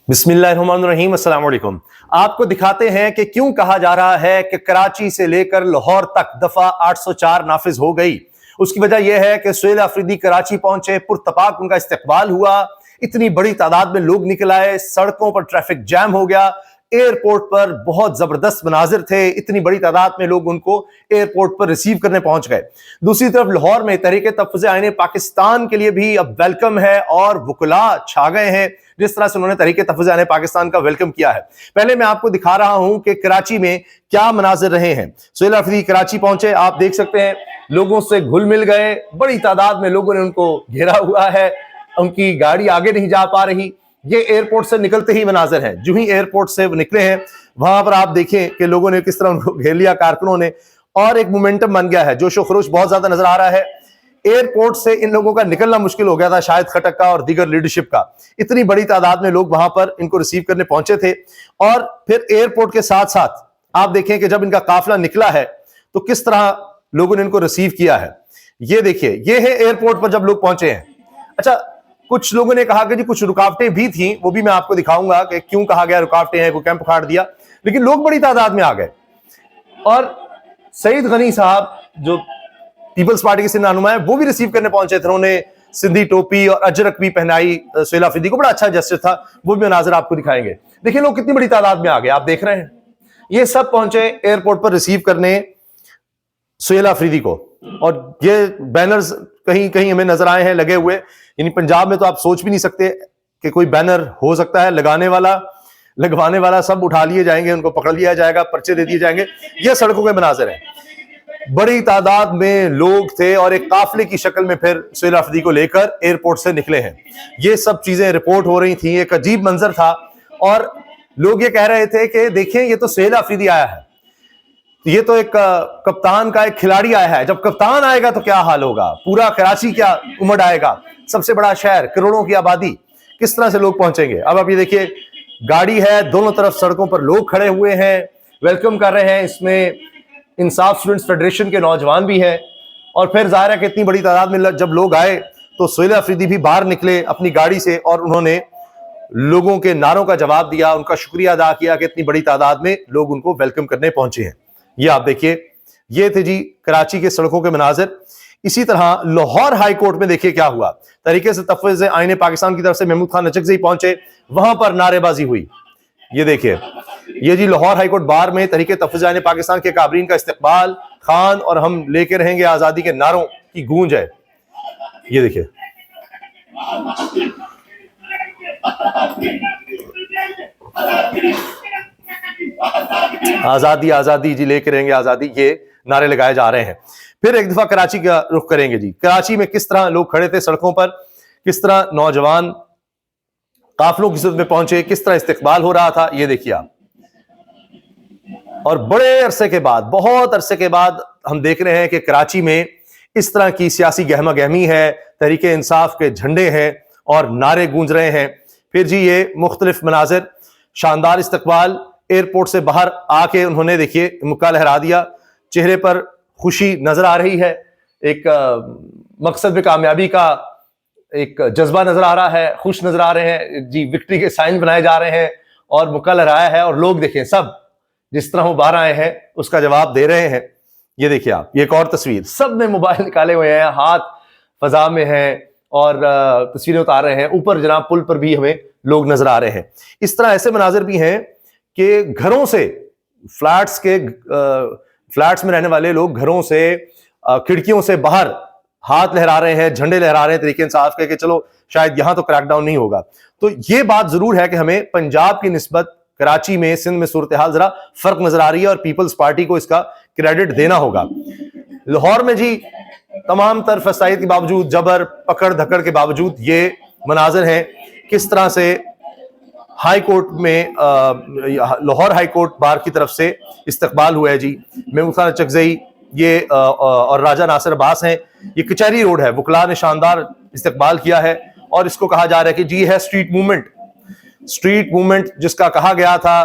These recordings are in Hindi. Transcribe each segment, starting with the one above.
बिस्मिल्लाहिर्रहमानिर्रहीम, अस्सलाम वालेकुम। आपको दिखाते हैं कि क्यों कहा जा रहा है कि कराची से लेकर लाहौर तक दफा 804 नाफिज हो गई। उसकी वजह यह है कि सुहेल अफरीदी कराची पहुंचे, पुरतपाक उनका इस्तकबाल हुआ, इतनी बड़ी तादाद में लोग निकल आए, सड़कों पर ट्रैफिक जैम हो गया, एयरपोर्ट पर बहुत जबरदस्त मनाजिर थे, इतनी बड़ी तादाद में लोग उनको एयरपोर्ट पर रिसीव करने पहुंच गए। दूसरी तरफ लाहौर में तहरीक तहफ़्फ़ुज़ आईन पाकिस्तान के लिए भी अब वेलकम है और वुकला छा गए हैं, जिस तरह से उन्होंने तहरीक तहफ़्फ़ुज़ आईन पाकिस्तान का वेलकम किया है। पहले मैं आपको दिखा रहा हूं कि कराची में क्या मनाजिर रहे हैं। सुहेल अफरीदी कराची पहुंचे, आप देख सकते हैं, लोगों से घुल मिल गए, बड़ी तादाद में लोगों ने उनको घेरा हुआ है, उनकी गाड़ी आगे नहीं जा पा रही। ये एयरपोर्ट से निकलते ही मनाजिर हैं, जो ही एयरपोर्ट से वो निकले हैं वहां पर आप देखें कि लोगों ने किस तरह उनको घेर लिया, कारकुनों ने, और एक मोमेंटम बन गया है, जोशो खरोश बहुत ज्यादा नजर आ रहा है। एयरपोर्ट से इन लोगों का निकलना मुश्किल हो गया था, शाहिद खटक का और दीगर लीडरशिप का। इतनी बड़ी तादाद में लोग वहां पर इनको रिसीव करने पहुंचे थे। और फिर एयरपोर्ट के साथ साथ आप देखें कि जब इनका काफिला निकला है तो किस तरह लोगों ने इनको रिसीव किया है। ये देखिए, ये है एयरपोर्ट पर जब लोग पहुंचे हैं। अच्छा, कुछ लोगों ने कहा कि जी कुछ रुकावटें भी थी, वो भी मैं आपको दिखाऊंगा कि क्यों कहा गया रुकावटें हैं, कोई कैंप उखाड़ दिया, लेकिन लोग बड़ी तादाद में आ गए। और सईद गनी साहब जो पीपल्स पार्टी के सिंध नुमा है, वो भी रिसीव करने पहुंचे थे। उन्होंने सिंधी टोपी और अजरक भी पहनाई सुहेल अफरीदी को, बड़ा अच्छा जेस्चर था, वो भी मनाज़िर आपको दिखाएंगे। देखिए लोग कितनी बड़ी तादाद में आ गए, आप देख रहे हैं, ये सब पहुंचे एयरपोर्ट पर रिसीव करने सुहेल अफरीदी को। और ये बैनर्स कहीं कहीं हमें नजर आए हैं लगे हुए, यानी पंजाब में तो आप सोच भी नहीं सकते कि कोई बैनर हो सकता है, लगाने वाला लगवाने वाला सब उठा लिए जाएंगे, उनको पकड़ लिया जाएगा, पर्चे दे दिए जाएंगे। ये सड़कों के मनाजिर हैं, बड़ी तादाद में लोग थे और एक काफिले की शक्ल में फिर सुहेल अफरीदी को लेकर एयरपोर्ट से निकले हैं। ये सब चीजें रिपोर्ट हो रही थी, एक अजीब मंजर था। और लोग ये कह रहे थे कि देखें, ये तो सुहेल अफरीदी आया है, ये तो एक कप्तान का एक खिलाड़ी आया है, जब कप्तान आएगा तो क्या हाल होगा, पूरा कराची क्या उमड़ आएगा, सबसे बड़ा शहर, करोड़ों की आबादी, किस तरह से लोग पहुंचेंगे। अब आप ये देखिए, गाड़ी है, दोनों तरफ सड़कों पर लोग खड़े हुए हैं, वेलकम कर रहे हैं। इसमें इंसाफ स्टूडेंट्स फेडरेशन के नौजवान भी हैं। और फिर जाहिर है कि इतनी बड़ी तादाद में जब लोग आए तो सुहेल अफरीदी भी बाहर निकले अपनी गाड़ी से और उन्होंने लोगों के नारों का जवाब दिया, उनका शुक्रिया अदा किया कि इतनी बड़ी तादाद में लोग उनको वेलकम करने पहुंचे हैं। ये आप देखिए, ये थे जी कराची के सड़कों के मनाजिर। इसी तरह लाहौर हाई कोर्ट में देखिए क्या हुआ। तरीके से तहफ़्फ़ुज़ आईन पाकिस्तान की तरफ से महमूद खान नचकज़ई पहुंचे, वहां पर नारेबाजी हुई। ये देखिए, ये जी लाहौर हाई कोर्ट बार में तरीके तहफ़्फ़ुज़ आईन पाकिस्तान के काबरीन का इस्तकबाल, खान और हम लेके रहेंगे आजादी के नारों की गूंज है। ये देखिए, आजादी आजादी जी, लेके रहेंगे आजादी, ये नारे लगाए जा रहे हैं। फिर एक दफा कराची का रुख करेंगे जी। कराची में किस तरह लोग खड़े थे सड़कों पर, किस तरह नौजवान काफिलों की सूरत में पहुंचे, किस तरह इस्तकबाल हो रहा था, ये देखिए आप। और बड़े अरसे के बाद, बहुत अरसे के बाद हम देख रहे हैं कि कराची में इस तरह की सियासी गहमा गहमी है, तहरीके इंसाफ के झंडे हैं और नारे गूंज रहे हैं। फिर जी ये मुख्तलिफ मनाजिर, शानदार इस्तकबाल, एयरपोर्ट से बाहर आके उन्होंने देखिए मुक्का लहरा दिया, चेहरे पर खुशी नजर आ रही है, एक मकसद में कामयाबी का एक जज्बा नजर आ रहा है, खुश नजर आ रहे हैं जी, विक्ट्री के साइन बनाए जा रहे हैं और मुक्का लहराया है। और लोग देखें, सब जिस तरह वो बाहर आए हैं उसका जवाब दे रहे हैं। ये देखिए आप, ये एक और तस्वीर, सब ने मोबाइल निकाले हुए हैं, हाथ फजा में हैं और तस्वीरें उतार रहे हैं। ऊपर जनाब पुल पर भी हमें लोग नजर आ रहे हैं। इस तरह ऐसे मनाजिर भी हैं कि घरों से, फ्लैट्स में रहने वाले लोग घरों से, खिड़कियों से बाहर हाथ लहरा रहे हैं, झंडे लहरा रहे हैं तरीके इंसाफ के, कि चलो शायद यहां तो क्रैकडाउन नहीं होगा। तो ये बात जरूर है कि हमें पंजाब की निस्बत कराची में, सिंध में सूरत हाल जरा फर्क नजर आ रही है और पीपल्स पार्टी को इसका क्रेडिट देना होगा। लाहौर में जी तमाम तर फसाइद के बावजूद, जबर पकड़ धकड़ के बावजूद ये मनाजिर हैं। किस तरह से हाई कोर्ट में, लाहौर हाई कोर्ट बार की तरफ से इस्तकबाल हुआ है जी। महमूद खान नचकज़ई ये और राजा नासिर अब्बास हैं। ये कचहरी रोड है, वुकला ने शानदार इस्तकबाल किया है और इसको कहा जा रहा है कि जी है स्ट्रीट मूवमेंट। स्ट्रीट मूवमेंट जिसका कहा गया था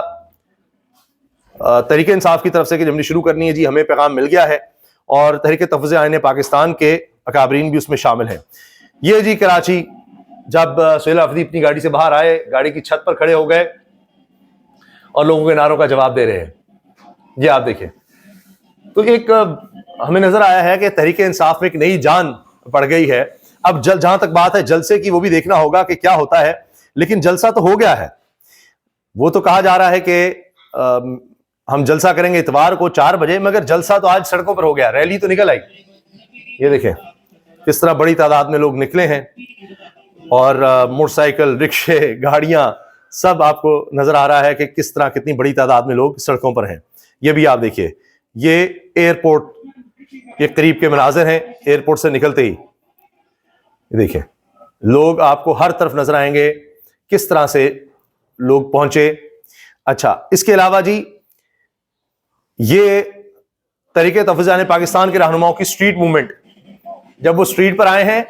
तहरीक इंसाफ की तरफ से कि जब हमने शुरू करनी है जी, हमें पैगाम मिल गया है और तहरीक तहफ़्फ़ुज़ आईन पाकिस्तान के अकाबरीन भी उसमें शामिल हैं। ये जी कराची जब सुहेल अफरीदी अपनी गाड़ी से बाहर आए, गाड़ी की छत पर खड़े हो गए और लोगों के नारों का जवाब दे रहे हैं। ये आप देखिए, तो एक हमें नजर आया है कि तहरीक इंसाफ में एक नई जान पड़ गई है। अब जहां तक बात है जलसे की, वो भी देखना होगा कि क्या होता है, लेकिन जलसा तो हो गया है। वो तो कहा जा रहा है कि हम जलसा करेंगे इतवार को 4 बजे, मगर जलसा तो आज सड़कों पर हो गया, रैली तो निकल आई। ये देखें किस तरह बड़ी तादाद में लोग निकले हैं, और मोटरसाइकिल, रिक्शे, गाड़ियां, सब आपको नजर आ रहा है कि किस तरह कितनी बड़ी तादाद में लोग सड़कों पर हैं। ये भी आप देखिए, ये एयरपोर्ट के करीब के मनाजिर हैं। एयरपोर्ट से निकलते ही देखिए लोग आपको हर तरफ नजर आएंगे, किस तरह से लोग पहुंचे। अच्छा, इसके अलावा जी ये तरीके तफज़ान पाकिस्तान के रहनुमाओं की स्ट्रीट मूवमेंट, जब वो स्ट्रीट पर आए हैं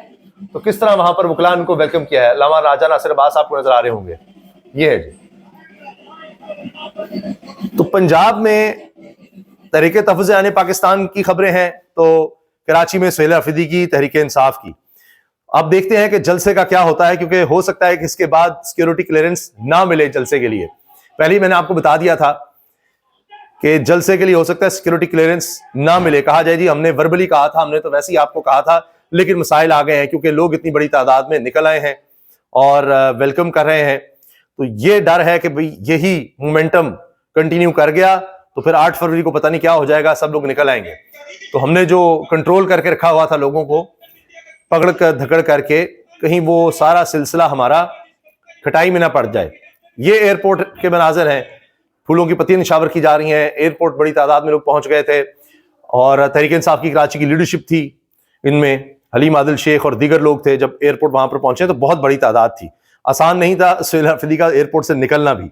तो किस तरह वहां पर वकला उनको वेलकम किया है। लामा राजा नासिर अब्बास आपको नजर आ रहे होंगे, ये है जी। तो पंजाब में तरीके तफज़ान पाकिस्तान की खबरें हैं, तो कराची में सुहेल अफरीदी की, तहरीक इंसाफ की। अब देखते हैं कि जलसे का क्या होता है, क्योंकि हो सकता है कि इसके बाद सिक्योरिटी क्लियरेंस ना मिले जलसे के लिए। पहले ही मैंने आपको बता दिया था कि जलसे के लिए हो सकता है सिक्योरिटी क्लियरेंस ना मिले। कहा जाए जी हमने वर्बली कहा था, हमने तो वैसे ही आपको कहा था, लेकिन मसाइल आ गए हैं क्योंकि लोग इतनी बड़ी तादाद में निकल आए हैं और वेलकम कर रहे हैं। तो ये डर है कि भाई यही मोमेंटम कंटिन्यू कर गया तो फिर 8 फरवरी को पता नहीं क्या हो जाएगा, सब लोग निकल आएंगे। तो हमने जो कंट्रोल करके रखा हुआ था लोगों को पकड़ कर धकड़ करके, कहीं वो सारा सिलसिला हमारा खटाई में ना पड़ जाए। ये एयरपोर्ट के मनाजिर हैं, फूलों की पत्तियां निशावर की जा रही हैं। एयरपोर्ट बड़ी तादाद में लोग पहुंच गए थे और तहरीक इंसाफ की कराची की लीडरशिप थी, इनमें हलीम आदिल शेख और दीगर लोग थे। जब एयरपोर्ट वहां पर पहुंचे तो बहुत बड़ी तादाद थी, आसान नहीं था सुहेल अफरीदी का एयरपोर्ट से निकलना भी।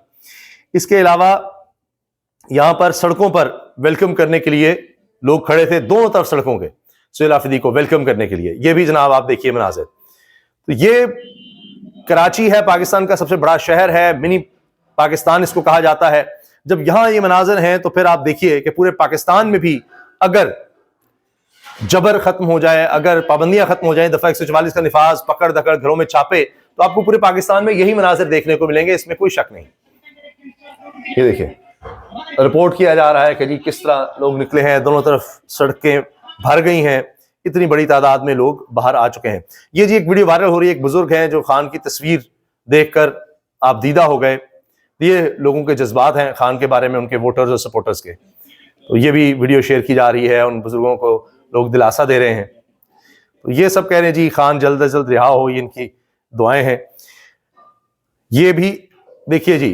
इसके अलावा यहां पर सड़कों पर वेलकम करने के लिए लोग खड़े थे, दोनों तरफ सड़कों के, सुहेल अफरीदी को वेलकम करने के लिए। ये भी जनाब आप देखिए मनाजिर। तो ये कराची है, पाकिस्तान का सबसे बड़ा शहर है, मिनी पाकिस्तान इसको कहा जाता है। जब यहां ये मनाजिर हैं तो फिर आप देखिए कि पूरे पाकिस्तान में भी अगर जबर खत्म हो जाए, अगर पाबंदियां खत्म हो जाए, दफा 144 का निफाज, पकड़ धकड़, घरों में छापे, तो आपको पूरे पाकिस्तान में यही मनाजिर देखने को मिलेंगे, इसमें कोई शक नहीं। ये देखिए रिपोर्ट किया जा रहा है कि जी किस तरह लोग निकले हैं, दोनों तरफ सड़कें भर गई हैं, इतनी बड़ी तादाद में लोग बाहर आ चुके हैं। ये जी एक वीडियो वायरल हो रही है, एक बुजुर्ग हैं जो खान की तस्वीर देखकर आप दीदा हो गए। ये लोगों के जज्बात हैं खान के बारे में, उनके वोटर्स और सपोर्टर्स के। तो ये भी वीडियो शेयर की जा रही है, उन बुजुर्गों को लोग दिलासा दे रहे हैं। तो ये सब कह रहे हैं जी खान जल्द से जल्द रिहा हो, ये इनकी दुआएं हैं। ये भी देखिए जी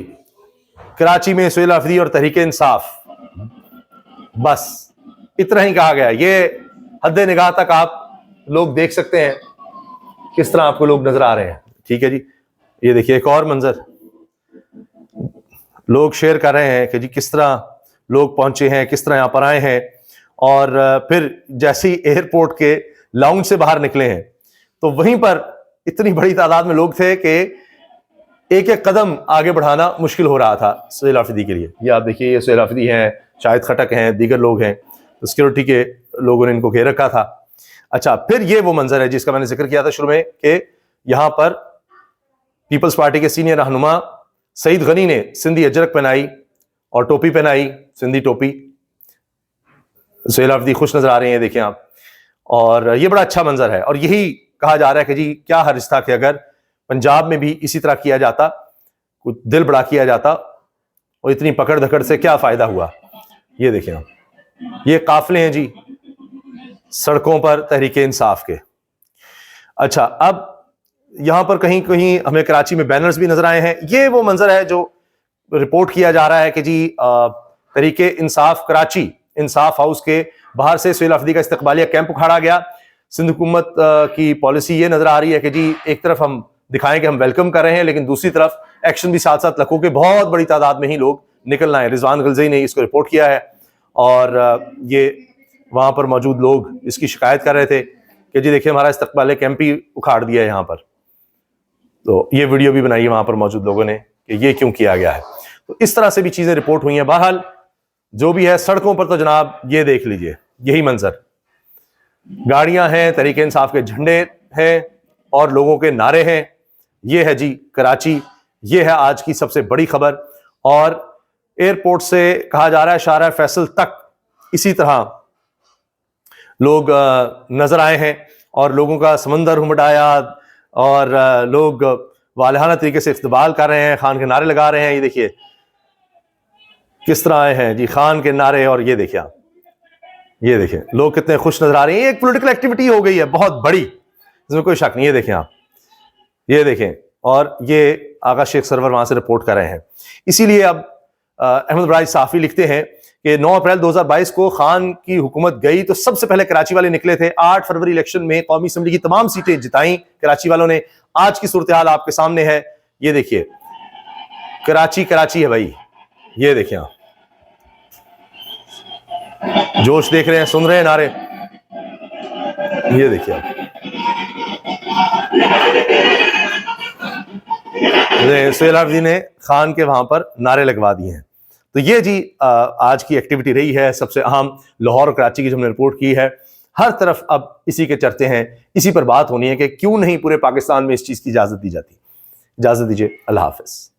कराची में सुहेल अफरीदी और तहरीक इंसाफ, बस इतना ही कहा गया। ये हद निगाह तक आप लोग देख सकते हैं किस तरह आपको लोग नजर आ रहे हैं। ठीक है जी, ये देखिए एक और मंजर लोग शेयर कर रहे हैं कि जी किस तरह लोग पहुंचे हैं, किस तरह यहां पर आए हैं। और फिर जैसे ही एयरपोर्ट के लाउंज से बाहर निकले हैं तो वहीं पर इतनी बड़ी तादाद में लोग थे कि एक एक कदम आगे बढ़ाना मुश्किल हो रहा था सुहेल अफरीदी के लिए। ये आप देखिए, ये सुहेल अफरीदी हैं, शाहिद खटक हैं, दीगर लोग हैं। तो सिक्योरिटी के लोगों ने इनको घेर रखा था। अच्छा, फिर ये वो मंजर है जिसका मैंने जिक्र किया था शुरू में कि यहां पर पीपल्स पार्टी के सीनियर रहनुमा सईद गनी ने सिंधी अजरक पहनाई और टोपी पहनाई, सिंधी टोपी। सुहेल अफरीदी खुश नजर आ रहे हैं, देखें आप। और ये बड़ा अच्छा मंजर है और यही कहा जा रहा है कि जी क्या हर्ज था कि अगर पंजाब में भी इसी तरह किया जाता, कुछ दिल बड़ा किया जाता, और इतनी पकड़ धकड़ से क्या फायदा हुआ। ये देखें आप, ये काफिले हैं जी सड़कों पर तहरीक इंसाफ के। अच्छा, अब यहां पर कहीं कहीं हमें कराची में बैनर्स भी नजर आए हैं। ये वो मंजर है जो रिपोर्ट किया जा रहा है कि जी तहरीक इंसाफ कराची इंसाफ हाउस के बाहर से सुहेल अफरीदी का इस्तकबालिया कैंप उखाड़ा गया। सिंध हुकूमत की पॉलिसी ये नजर आ रही है कि जी एक तरफ हम दिखाएं कि हम वेलकम कर रहे हैं, लेकिन दूसरी तरफ एक्शन भी साथ साथ रखो कि बहुत बड़ी तादाद में ही लोग निकलना है। रिजवान गलज़ई ने इसको रिपोर्ट किया है और ये वहां पर मौजूद लोग इसकी शिकायत कर रहे थे कि जी देखिए हमारा इस्तकबालिया कैंप ही उखाड़ दिया है यहाँ पर। तो ये वीडियो भी बनाई है वहां पर मौजूद लोगों ने कि ये क्यों किया गया है। तो इस तरह से भी चीजें रिपोर्ट हुई हैं। बहरहाल जो भी है, सड़कों पर तो जनाब ये देख लीजिए, यही मंजर, गाड़ियां हैं, तहरीक इंसाफ के झंडे हैं और लोगों के नारे हैं। ये है जी कराची, ये है आज की सबसे बड़ी खबर। और एयरपोर्ट से कहा जा रहा है शाहरा फैसल तक इसी तरह लोग नजर आए हैं और लोगों का समंदर उमड़ और लोग वालहाना तरीके से इस्तकबाल कर रहे हैं, खान के नारे लगा रहे हैं। ये देखिए किस तरह आए हैं जी खान के नारे। और ये देखिए आप, ये देखिए लोग कितने खुश नजर आ रहे हैं। एक पॉलिटिकल एक्टिविटी हो गई है बहुत बड़ी, इसमें कोई शक नहीं। ये देखें आप, ये देखें। और ये आगा शेख सरवर वहां से रिपोर्ट कर रहे हैं। इसीलिए अब अहमद बराज साफी लिखते हैं कि 9 अप्रैल 2022 को खान की हुकूमत गई तो सबसे पहले कराची वाले निकले थे। 8 फरवरी इलेक्शन में कौमी असम्बली की तमाम सीटें जिताई कराची वालों ने। आज की सूरत हाल आपके सामने है, ये देखिए कराची कराची है भाई। ये देखिए आप, जोश देख रहे हैं, सुन रहे हैं नारे। ये देखिए आप, सुहेल आफरीदी ने खान के वहां पर नारे लगवा दिए हैं। तो ये जी आज की एक्टिविटी रही है सबसे अहम, लाहौर और कराची की जो हमने रिपोर्ट की है। हर तरफ अब इसी के चर्चे हैं, इसी पर बात होनी है कि क्यों नहीं पूरे पाकिस्तान में इस चीज की इजाजत दी जाती। इजाजत दीजिए, अल्लाह हाफिज।